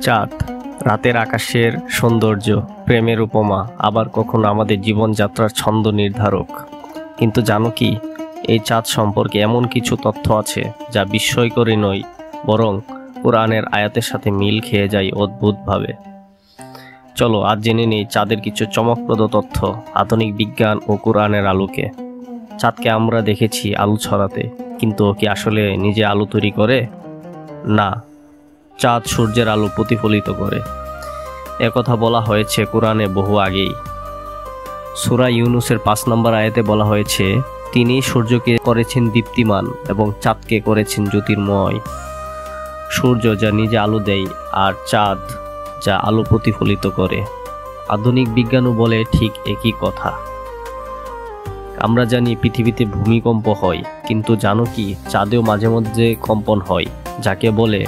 চাঁদ রাতের আকাশের সৌন্দর্য, প্রেমের উপমা, আবার কখনো আমাদের জীবনযাত্রার ছন্দ নির্ধারক। কিন্তু জানো কি, এই চাঁদ সম্পর্কে এমন কিছু তথ্য আছে যা বিস্ময়করই নয়, বরং কোরআনের আয়াতের সাথে মিল খেয়ে যায় অদ্ভুতভাবে। চলো আজ জেনে নেই চাঁদের কিছু চমকপ্রদ তথ্য আধুনিক বিজ্ঞান ও কোরআনের আলোকে। চাঁদকে আমরা দেখেছি আলো ছড়াতে, কিন্তু ও কি আসলে নিজে আলো তৈরি করে? না, চাঁদ সূর্যের আলো প্রতিফলিত করে। একথা বলা হয়েছে কোরআনে বহু আগেই। সূরা ইউনূসের ৫ নম্বর আয়াতে বলা হয়েছে, তিনি সূর্যকে করেছেন দীপ্তিমান এবং চাঁদকে করেছেন জ্যোতির্ময়। সূর্য যা নিজে আলো দেয়, আর চাঁদ যা আলো প্রতিফলিত করে। আধুনিক বিজ্ঞানও বলে ঠিক একই কথা। আমরা জানি পৃথিবীতে ভূমিকম্প হয়, কিন্তু জানো কি, চাঁদেও মাঝে মধ্যে কম্পন হয়, যাকে বলে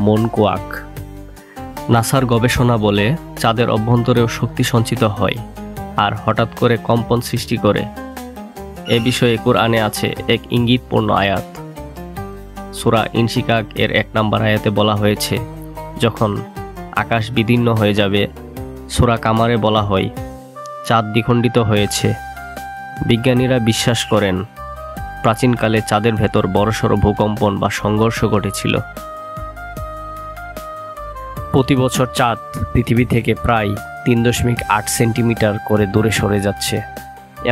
মনকোয়াক। নাসার গবেষণা বলে চাঁদের অভ্যন্তরেও শক্তি সঞ্চিত হয় আর হঠাৎ করে কম্পন সৃষ্টি করে। এ বিষয়ে কোরআনে আছে এক ইঙ্গিতপূর্ণ আয়াত। সূরা ইনশিকাক এর ১ নম্বর আয়াতে বলা হয়েছে, যখন আকাশ বিদীর্ণ হয়ে যাবে। সূরা কামারে বলা হয়, চাঁদ দ্বিখণ্ডিত হয়েছে। বিজ্ঞানীরা বিশ্বাস করেন প্রাচীনকালে চাঁদের ভেতর বড়সড় ভূকম্পন বা সংঘর্ষ ঘটেছিল। প্রতি বছর চাঁদ পৃথিবী থেকে প্রায় ৩.৮ সেন্টিমিটার করে দূরে সরে যাচ্ছে।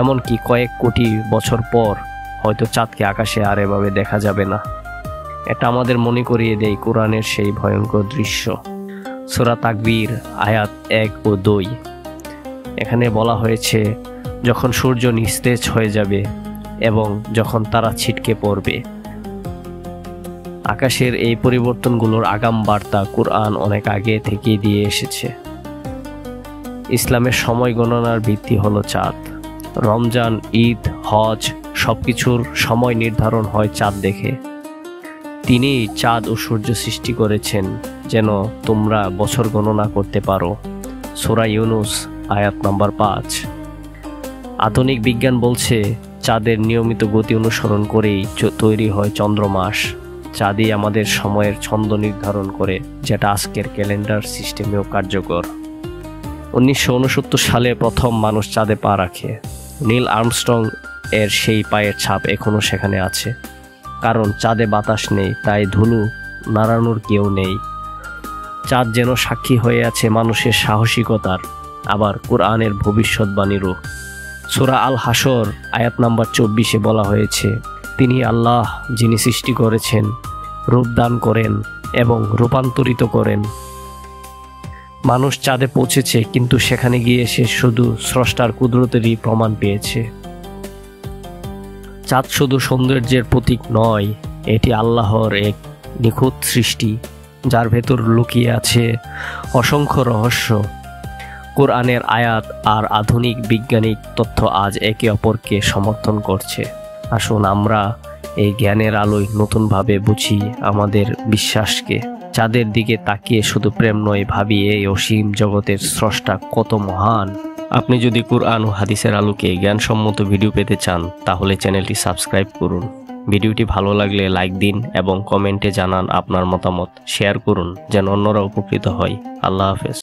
এমনকি কয়েক কোটি বছর পর হয়তো চাঁদকে আকাশে আর এভাবে দেখা যাবে না। এটা আমাদের মনে করিয়ে দেয় কোরআনের সেই ভয়ঙ্কর দৃশ্য। সূরা তাকবীর আয়াত ১ ও ২। এখানে বলা হয়েছে, যখন সূর্য নিস্তেজ হয়ে যাবে এবং যখন তারা ছিটকে পড়বে। আকাশের এই পরিবর্তনগুলোর আগাম বার্তা কোরআন অনেক আগে থেকেই দিয়ে এসেছে। ইসলামের সময় গণনার ভিত্তি হলো চাঁদ। রমজান, ঈদ, হজ সবকিছুর সময় নির্ধারণ হয় চাঁদ দেখে। তিনি চাঁদ ও সূর্য সৃষ্টি করেছেন যেন তোমরা বছর গণনা করতে পারো। সূরা ইউনূস আয়াত নম্বর ৫। আধুনিক বিজ্ঞান বলছে, চাঁদের নিয়মিত গতি অনুসরণ করেই তৈরি হয় চন্দ্রমাস। চাঁদই আমাদের সময়ের ছন্দ নির্ধারণ করে, যেটা আজকের ক্যালেন্ডার সিস্টেমেও কার্যকর। ১৯৬৯ সালে প্রথম মানুষ চাঁদে পা রাখে। নীল আর্মস্ট্রং এর সেই পায়ের ছাপ এখনও সেখানে আছে। কারণ চাঁদে বাতাস নেই, তাই ধুলো নাড়ানোর কেউ নেই। চাঁদ যেন সাক্ষী হয়ে আছে মানুষের সাহসিকতার, আবার কোরআনের ভবিষ্যৎবাণীরও। সূরা আল হাসর আয়াত নম্বর ২৪-এ বলা হয়েছে, তিনি আল্লাহ, যিনি সৃষ্টি করেছেন, রূপদান করেন এবং রূপান্তরিত করেন। মানুষ চাঁদে পৌঁছেছে, কিন্তু সেখানে গিয়ে সে শুধু স্রষ্টার কুদরতেরই প্রমাণ পেয়েছে। চাঁদ শুধু সৌন্দর্যের প্রতীক নয়, এটি আল্লাহর এক নিখুঁত সৃষ্টি, যার ভেতর লুকিয়ে আছে অসংখ্য রহস্য। কোরআনের আয়াত আর আধুনিক বৈজ্ঞানিক তথ্য আজ একে অপরকে সমর্থন করছে। আসুন আমরা এই জ্ঞানের আলোয় নতুনভাবে বুঝি আমাদের বিশ্বাসকে। চাঁদের দিকে তাকিয়ে শুধু প্রেম নয়, ভাবি এই অসীম জগতের স্রষ্টা কত মহান। আপনি যদি কোরআন ও হাদিসের আলোকে জ্ঞানসম্মত ভিডিও পেতে চান, তাহলে চ্যানেলটি সাবস্ক্রাইব করুন। ভিডিওটি ভালো লাগলে লাইক দিন এবং কমেন্টে জানান আপনার মতামত। শেয়ার করুন যেন অন্যরা উপকৃত হয়। আল্লাহ হাফেজ।